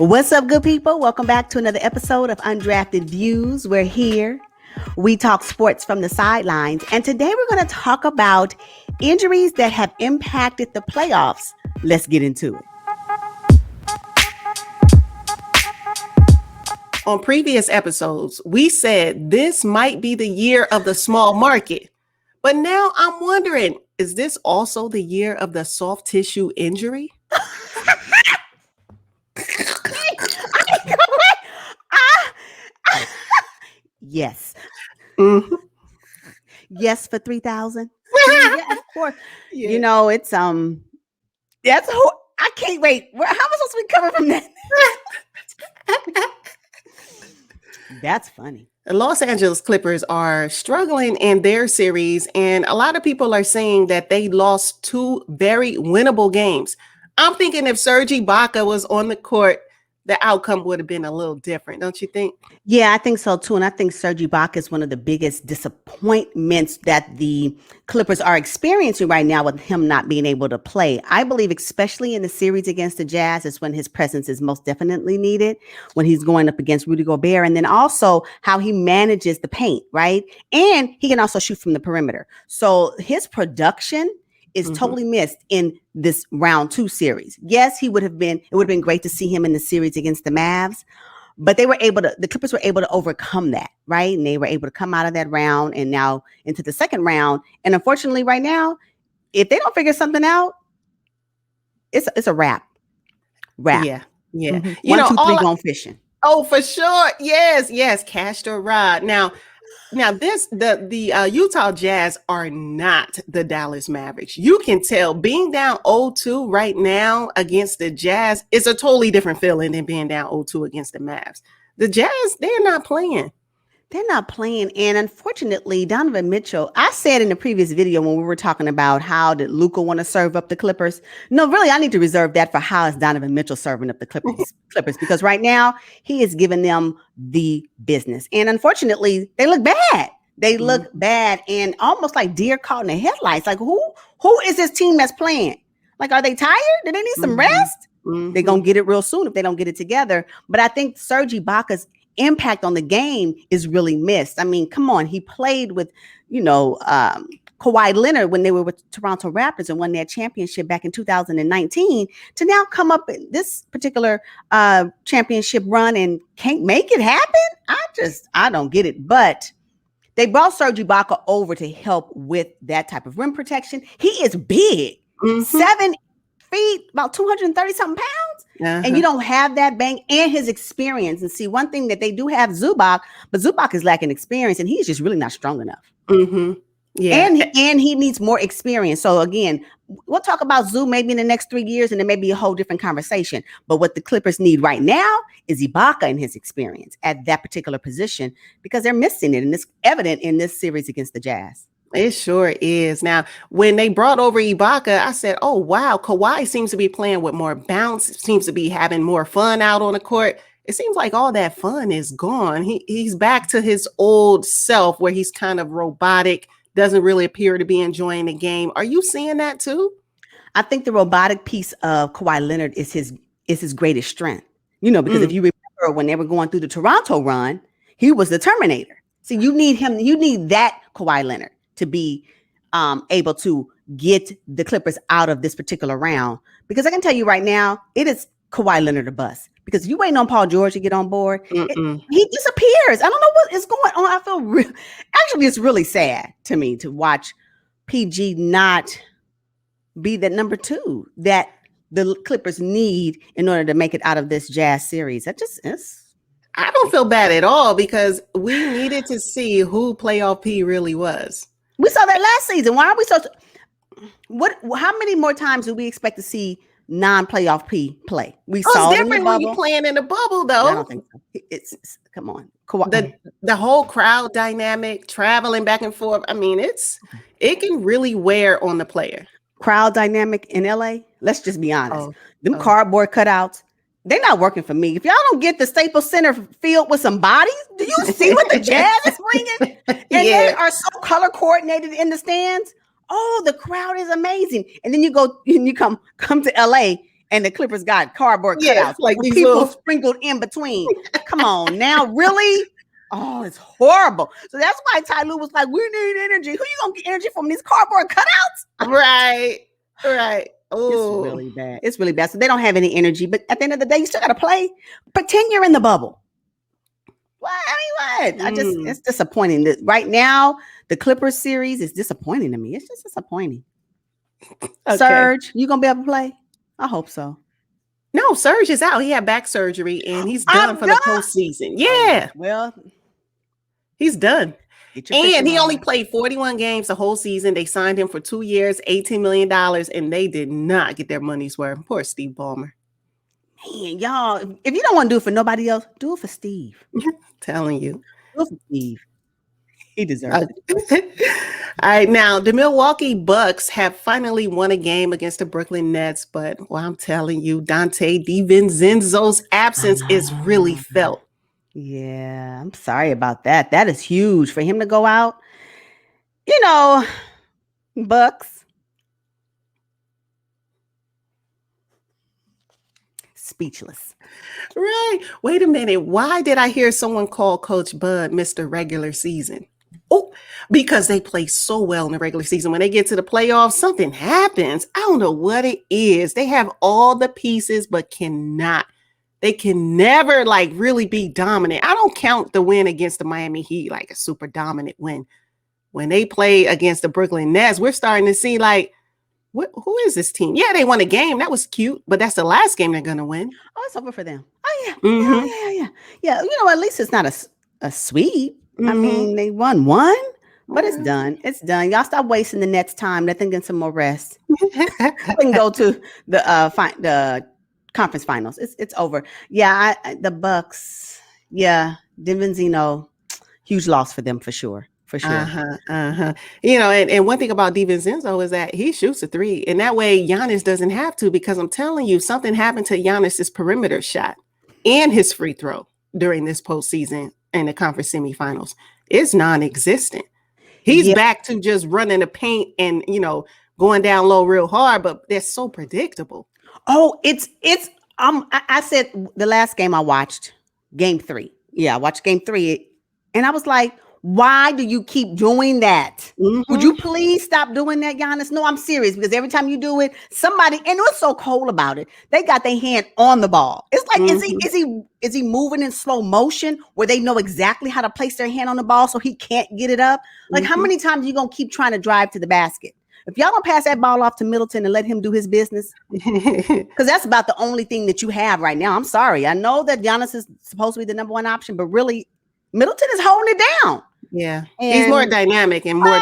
What's up, good people? Welcome back to another episode of Undrafted Views. We're here. We talk sports from the sidelines. And today we're going to talk about injuries that have impacted the playoffs. Let's get into it. On previous episodes, we said this might be the year of the small market. But now I'm wondering, is this also the year of the soft tissue injury? Yes. Mhm. Yes for 3,000. Yeah, of course. Yeah. You know, it's I can't wait. How am I supposed to recover from that? That's funny. The Los Angeles Clippers are struggling in their series, and a lot of people are saying that they lost two very winnable games. I'm thinking if Serge Ibaka was on the court, the outcome would have been a little different, don't you think? Yeah, I think so too. And I think Serge Ibaka is one of the biggest disappointments that the Clippers are experiencing right now with him not being able to play. I believe, especially in the series against the Jazz, is when his presence is most definitely needed, when he's going up against Rudy Gobert, and then also how he manages the paint, right? And he can also shoot from the perimeter. So his production is totally missed in this round 2 series. Yes, it would have been great to see him in the series against the Mavs, but the Clippers were able to overcome that, right? And they were able to come out of that round and now into the second round. And unfortunately, right now, if they don't figure something out, it's a wrap. Yeah. Mm-hmm. You know, 1, 2, 3 going fishing. Oh, for sure. Yes. Cast or rod. Now the Utah Jazz are not the Dallas Mavericks. You can tell being down 0-2 right now against the Jazz is a totally different feeling than being down 0-2 against the Mavs. The Jazz, they're not playing. They're not playing. And unfortunately, Donovan Mitchell, I said in the previous video when we were talking about how did Luka want to serve up the Clippers. No, really, I need to reserve that for how is Donovan Mitchell serving up the Clippers because right now he is giving them the business. And unfortunately, they look bad. They look bad and almost like deer caught in the headlights. Like who is this team that's playing? Like, are they tired? Do they need some rest? They're going to get it real soon if they don't get it together. But I think Serge Ibaka's impact on the game is really missed. I mean, come on. He played with, Kawhi Leonard when they were with Toronto Raptors and won their championship back in 2019 to now come up in this particular championship run and can't make it happen. I don't get it. But they brought Serge Ibaka over to help with that type of rim protection. He is big, 7 feet, about 230 something pounds. And you don't have that bang and his experience. And see, one thing that they do have Zubac, but Zubac is lacking experience and he's just really not strong enough. Yeah. And he needs more experience. So again, we'll talk about Zoo maybe in the next 3 years and there may be a whole different conversation. But what the Clippers need right now is Ibaka and his experience at that particular position because they're missing it. And it's evident in this series against the Jazz. It sure is. Now, when they brought over Ibaka, I said, oh, wow, Kawhi seems to be playing with more bounce, seems to be having more fun out on the court. It seems like all that fun is gone. He's back to his old self where he's kind of robotic, doesn't really appear to be enjoying the game. Are you seeing that too? I think the robotic piece of Kawhi Leonard is his greatest strength. Because if you remember when they were going through the Toronto run, he was the Terminator. So you need him, you need that Kawhi Leonard to be able to get the Clippers out of this particular round. Because I can tell you right now, it is Kawhi Leonard or bust. Because if you waiting on Paul George to get on board, he disappears. I don't know what is going on. I feel actually it's really sad to me to watch PG not be the number 2 that the Clippers need in order to make it out of this Jazz series. I don't feel bad at all because we needed to see who playoff P really was. We saw that last season. Why are we how many more times do we expect to see non-playoff P play? We saw it's different when you're playing in the bubble, though. I don't think so. It's come on. The whole crowd dynamic, traveling back and forth. I mean, it can really wear on the player. Crowd dynamic in LA. Let's just be honest. Them cardboard cutouts, they're not working for me. If y'all don't get the Staples Center filled with some bodies, do you see what the Jazz is bringing? And they are so color coordinated in the stands. Oh, the crowd is amazing. And then you go and you come to LA and the Clippers got cardboard Yeah, cutouts like with these people little. sprinkled in between. Come on now, really? Oh, it's horrible. So that's why Ty Lue was like, we need energy. Who you gonna get energy from? These cardboard cutouts? Right. It's Oh, really bad. It's really bad. So they don't have any energy. But at the end of the day, you still gotta play. Pretend you're in the bubble. What? I mean, what? It's disappointing. Right now, the Clippers series is disappointing to me. It's just disappointing. okay. Serge, you gonna be able to play? I hope so. No, Serge is out. He had back surgery and he's done for the postseason. Yeah. Oh, well, he's done. And he only on. played 41 games the whole season. They signed him for 2 years, $18 million, and they did not get their money's worth. Poor Steve Ballmer. Man, y'all, if you don't want to do it for nobody else, do it for Steve. Telling you. Do it for Steve. He deserves it. All right, now the Milwaukee Bucks have finally won a game against the Brooklyn Nets, but well, I'm telling you, Dante DiVincenzo's absence is really felt. Yeah, I'm sorry about that. That is huge for him to go out. You know, Bucks. Speechless. Right. Wait a minute. Why did I hear someone call Coach Bud Mr. Regular Season? Oh, because they play so well in the regular season. When they get to the playoffs, something happens. I don't know what it is. They have all the pieces, but they can never like really be dominant. I don't count the win against the Miami Heat like a super dominant win. When they play against the Brooklyn Nets, we're starting to see like, who is this team? Yeah, they won a game. That was cute, but that's the last game they're going to win. Oh, it's over for them. Oh, yeah. Mm-hmm. Yeah. You know, at least it's not a sweep. Mm-hmm. I mean, they won one, but it's done. It's done. Y'all stop wasting the Nets' time. Let them get some more rest. We can go to the conference finals. It's over. Yeah, the Bucks. Yeah, DiVincenzo, huge loss for them for sure. For sure. You know, and one thing about DiVincenzo is that he shoots a three. And that way Giannis doesn't have to, because I'm telling you, something happened to Giannis's perimeter shot and his free throw during this postseason in the conference semifinals. It's non-existent. He's back to just running the paint and, you know, going down low real hard, but they're so predictable. Oh, I said the last game I watched, game 3. Yeah, I watched game 3 and I was like, why do you keep doing that? Mm-hmm. Would you please stop doing that, Giannis? No, I'm serious, because every time you do it, somebody, and what's so cold about it, they got their hand on the ball. It's like, is he moving in slow motion where they know exactly how to place their hand on the ball so he can't get it up? Like, how many times are you going to keep trying to drive to the basket? If y'all don't pass that ball off to Middleton and let him do his business, because that's about the only thing that you have right now. I'm sorry. I know that Giannis is supposed to be the number one option, but really, Middleton is holding it down. Yeah, and he's more dynamic and more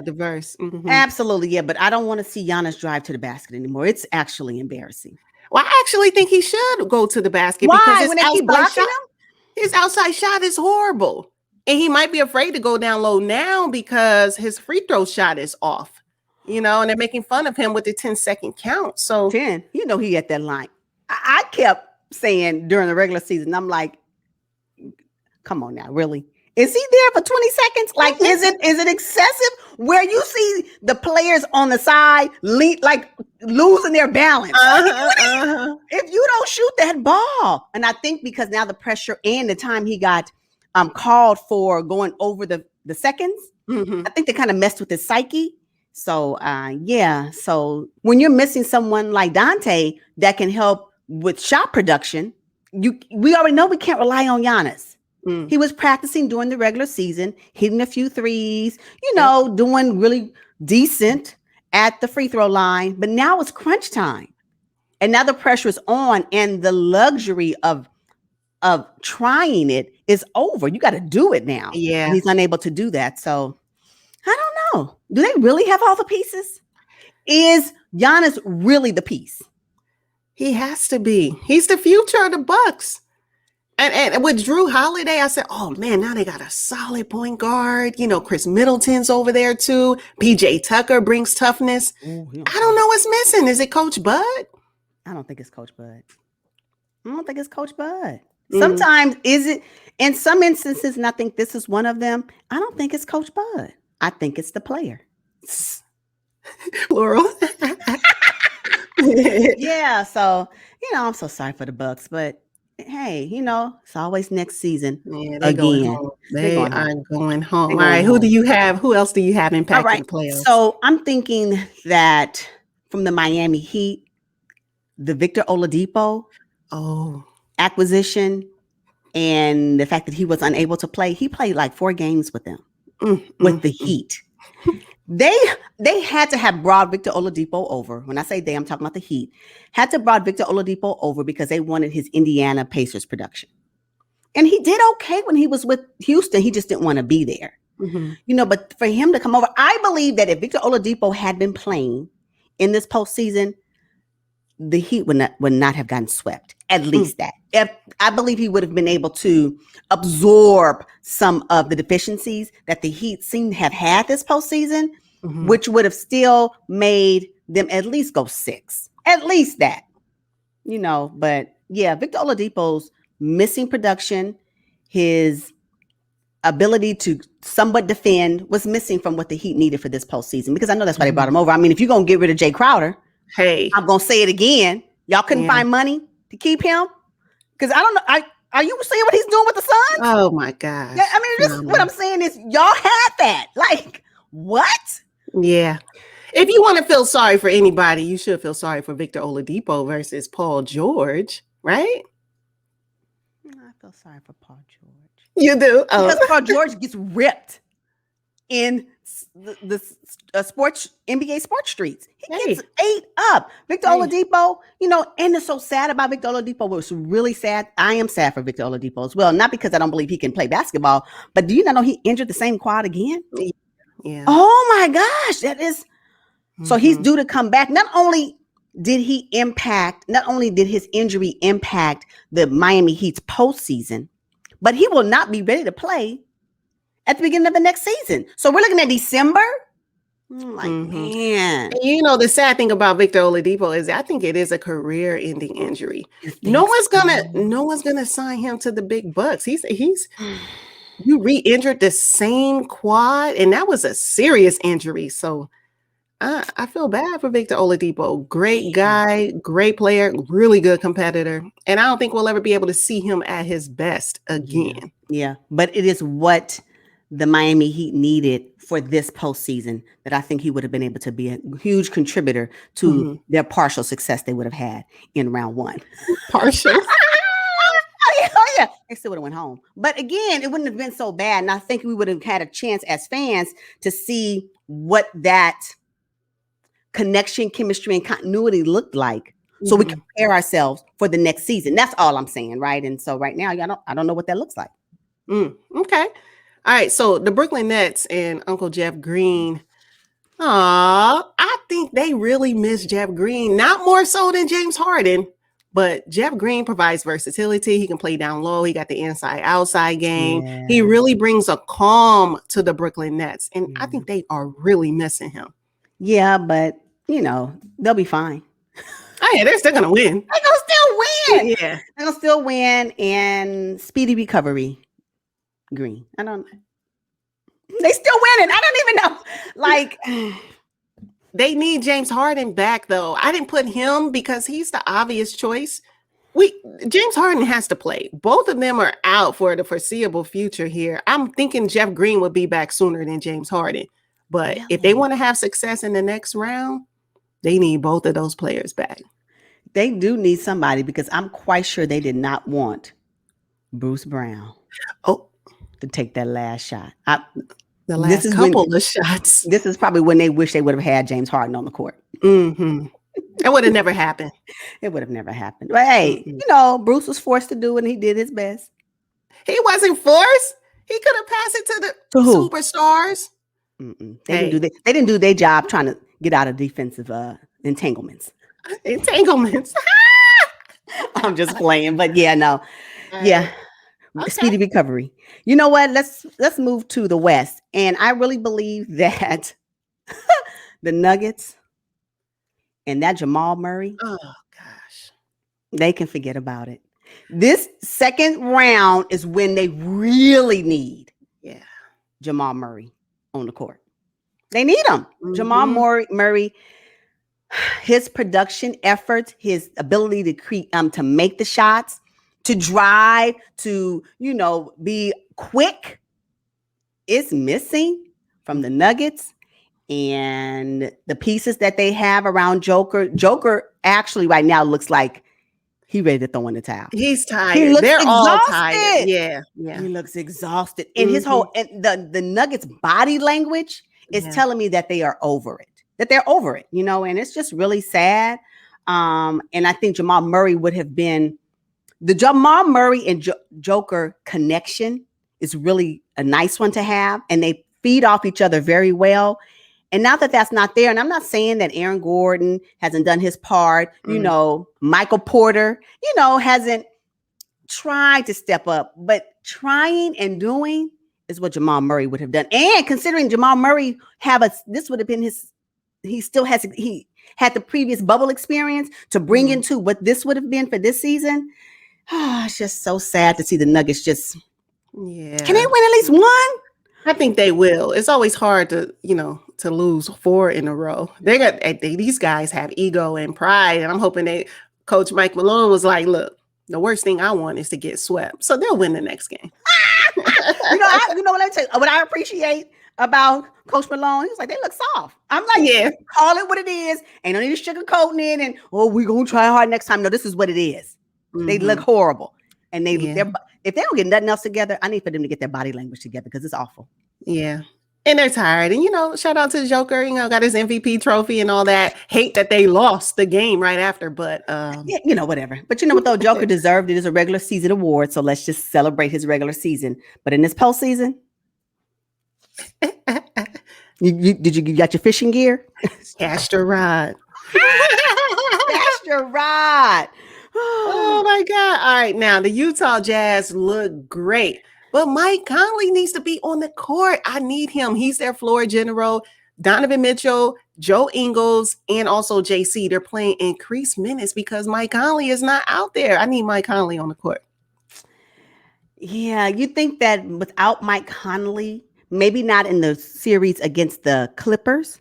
diverse. Mm-hmm. Absolutely, yeah. But I don't want to see Giannis drive to the basket anymore. It's actually embarrassing. Well, I actually think he should go to the basket. Why? Because when they keep blocking him? His outside shot is horrible. And he might be afraid to go down low now because his free throw shot is off. You know, and they're making fun of him with the 10-second count. So 10, you know, he at that line. I kept saying during the regular season, I'm like, come on now, really? Is he there for 20 seconds? Like, is it excessive where you see the players on the side like losing their balance? If you don't shoot that ball. And I think because now the pressure and the time he got called for going over the seconds, I think they kind of messed with his psyche. So, So when you're missing someone like Dante that can help with shot production, we already know we can't rely on Giannis. He was practicing during the regular season, hitting a few threes, you know, doing really decent at the free throw line. But now it's crunch time. And now the pressure is on, and the luxury of trying it is over. You got to do it now. Yeah. And he's unable to do that. So I don't know. Do they really have all the pieces? Is Giannis really the piece? He has to be. He's the future of the Bucks. And with Drew Holiday, I said, oh, man, now they got a solid point guard. You know, Chris Middleton's over there, too. PJ Tucker brings toughness. I don't know what's missing. Is it Coach Bud? I don't think it's Coach Bud. Sometimes is it, in some instances, and I think this is one of them, I don't think it's Coach Bud. I think it's the player. Plural. Yeah, so I'm so sorry for the Bucks, but hey, it's always next season Yeah, they going again. home. They're They going home. are going home. They're All right, going who do home. you have? Who else do you have All impacting right. the playoffs? So I'm thinking that from the Miami Heat, the Victor Oladipo Oh, acquisition and the fact that he was unable to play, he played like 4 games with them, with the mm. Heat. They had to have brought Victor Oladipo over. When I say they, I'm talking about the Heat. Had to brought Victor Oladipo over because they wanted his Indiana Pacers production. And he did okay when he was with Houston. He just didn't want to be there. But for him to come over, I believe that if Victor Oladipo had been playing in this postseason, the Heat would not have gotten swept. At least that. If I believe he would have been able to absorb some of the deficiencies that the Heat seem to have had this postseason, which would have still made them at least go 6. At least that. But yeah, Victor Oladipo's missing production, his ability to somewhat defend was missing from what the Heat needed for this postseason, because I know that's why they brought him over. I mean, if you're going to get rid of Jay Crowder, Hey, I'm going to say it again. Y'all couldn't find money to keep him? Because I don't know. Are you seeing what he's doing with the Suns? oh my gosh. I mean, this, what I'm saying is y'all had that. Like, what? Yeah. If you want to feel sorry for anybody, you should feel sorry for Victor Oladipo versus Paul George, right? I feel sorry for Paul George. You do? Oh. Because Paul George gets ripped in the sports NBA sports streets. He gets ate up. Victor Oladipo, and it's so sad about Victor Oladipo. What's really sad, I am sad for Victor Oladipo as well. Not because I don't believe he can play basketball, but do you not know he injured the same quad again? Yeah. Oh my gosh, that is. So he's due to come back. Not only did his injury impact the Miami Heat's postseason, but he will not be ready to play at the beginning of the next season. So we're looking at December. I'm like, man. And the sad thing about Victor Oladipo is I think it is a career-ending injury. No one's gonna sign him to the big bucks. He's you re-injured the same quad, and that was a serious injury. So I feel bad for Victor Oladipo. Great guy, great player, really good competitor. And I don't think we'll ever be able to see him at his best again. Yeah. But it is what the Miami Heat needed for this postseason that I think he would have been able to be a huge contributor to their partial success they would have had in round 1. Partial? Oh yeah. They still would have went home. But again, it wouldn't have been so bad. And I think we would have had a chance as fans to see what that connection, chemistry, and continuity looked like, so we can prepare ourselves for the next season. That's all I'm saying, right? And so right now, I don't know what that looks like. Okay. All right. So the Brooklyn Nets and Uncle Jeff Green. I think they really miss Jeff Green. Not more so than James Harden, but Jeff Green provides versatility. He can play down low. He got the inside-outside game. Yeah. He really brings a calm to the Brooklyn Nets, and I think they are really missing him. Yeah, but they'll be fine. Oh yeah, they're still gonna win. They're gonna still win. Yeah, they're gonna still win, and speedy recovery. Green. They still winning. I don't even know. Like, they need James Harden back though. I didn't put him because he's the obvious choice. James Harden has to play. Both of them are out for the foreseeable future here. I'm thinking Jeff Green will be back sooner than James Harden. But if they want to have success in the next round, they need both of those players back. They do need somebody, because I'm quite sure they did not want Bruce Brown to take that last shot. The last couple of shots. This is probably when they wish they would have had James Harden on the court. It would have never happened. It would have never happened. But hey, Bruce was forced to do it, and he did his best. He wasn't forced. He could have passed it to the superstars. They didn't do their job trying to get out of defensive entanglements. I'm just playing, but yeah, no, yeah. Okay. Speedy recovery. You know what? Let's move to the West, and I really believe that the Nuggets and that Jamal Murray. Oh gosh, they can forget about it. This second round is when they really need Jamal Murray on the court. They need him. Jamal Murray. his production efforts, his ability to make the shots, to drive, to be quick, is missing from the Nuggets. And the pieces that they have around Joker. Joker actually right now looks like he ready to throw in the towel. He's tired. He looks They're exhausted. all tired. Yeah. He looks exhausted. And his whole the Nuggets body language is telling me that they are over it. That they're over it, and it's just really sad. And I think Jamal Murray would have been the Jamal Murray and Joker connection is really a nice one to have, and they feed off each other very well. And now that that's not there, and I'm not saying that Aaron Gordon hasn't done his part, Michael Porter, hasn't tried to step up, but trying and doing is what Jamal Murray would have done. And considering Jamal Murray this would have been he had the previous bubble experience to bring into what this would have been for this season. It's just so sad to see the Nuggets just, can they win at least one? I think they will. It's always hard to lose 4 in a row. These guys have ego and pride, and I'm hoping Coach Mike Malone was like, look, the worst thing I want is to get swept. So they'll win the next game. What I tell you, what I appreciate about Coach Malone, he's like, they look soft. I'm like, call it what it is. Ain't no need to sugarcoating it and we're gonna try hard next time. No, this is what it is. They look horrible. And if they don't get nothing else together, I need for them to get their body language together because it's awful. Yeah. And they're tired. And, shout out to the Joker, got his MVP trophy and all that. Hate that they lost the game right after, but whatever. But what though, Joker deserved it as a regular season award. So let's just celebrate his regular season. But in this postseason, you got your fishing gear? Cast your rod. Cast your rod. Oh my God. All right. Now the Utah Jazz look great, but Mike Conley needs to be on the court. I need him. He's their floor general. Donovan Mitchell, Joe Ingles, and also JC. They're playing increased minutes because Mike Conley is not out there. I need Mike Conley on the court. Yeah. You think that without Mike Conley, maybe not in the series against the Clippers,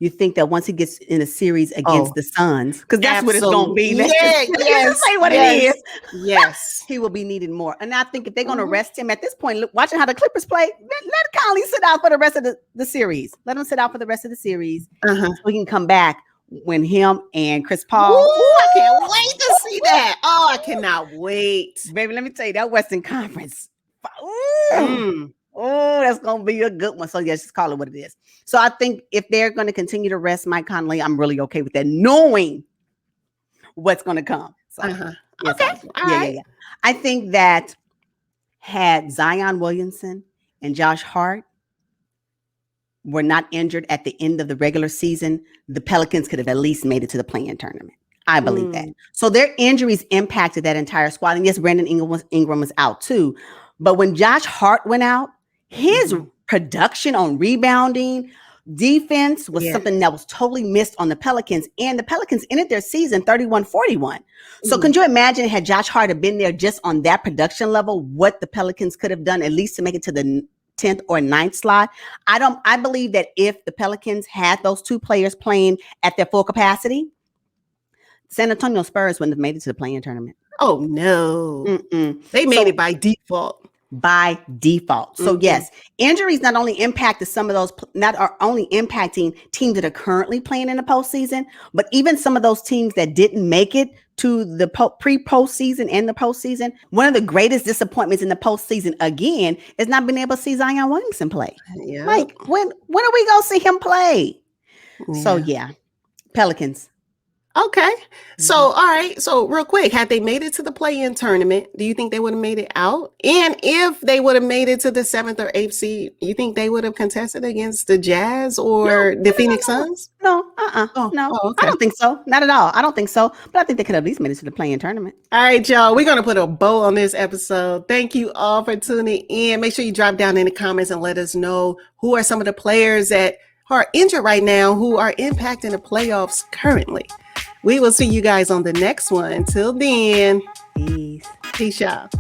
you think that once he gets in a series against the Suns, because that's what it's going to be. Say what it is. Yes. He will be needed more. And I think if they're going to rest him at this point, look, watching how the Clippers play, let Conley sit out for the rest of the series. Let him sit out for the rest of the series so he can come back when him and Chris Paul. Ooh, I can't wait to see that. Oh, I cannot wait. Baby, let me tell you, that Western Conference. Oh, that's going to be a good one. So, yes, just call it what it is. So, I think if they're going to continue to rest Mike Conley, I'm really okay with that, knowing what's going to come. So, okay. Yeah. I think that had Zion Williamson and Josh Hart were not injured at the end of the regular season, the Pelicans could have at least made it to the play-in tournament. I believe that. So, their injuries impacted that entire squad. And yes, Brandon Ingram was out too. But when Josh Hart went out, his production on rebounding, defense was something that was totally missed on the Pelicans. And the Pelicans ended their season 31-41. So can you imagine had Josh Hart have been there just on that production level, what the Pelicans could have done at least to make it to the 10th or 9th slot? I believe that if the Pelicans had those two players playing at their full capacity, San Antonio Spurs wouldn't have made it to the play-in tournament. Oh, no. They made it by default. So yes, injuries not only impacted not are only impacting teams that are currently playing in the postseason, but even some of those teams that didn't make it to the pre-postseason and the postseason. One of the greatest disappointments in the postseason, again, is not being able to see Zion Williamson play. Yeah. Like, when are we going to see him play? Yeah. So yeah, Pelicans. Okay. So, all right. So real quick, had they made it to the play-in tournament, do you think they would have made it out? And if they would have made it to the 7th or 8th seed, you think they would have contested against the Jazz or the Phoenix Suns? No. I don't think so. Not at all. I don't think so. But I think they could have at least made it to the play-in tournament. All right, y'all. We're going to put a bow on this episode. Thank you all for tuning in. Make sure you drop down in the comments and let us know who are some of the players that are injured right now who are impacting the playoffs currently. We will see you guys on the next one. Until then, peace. Peace out.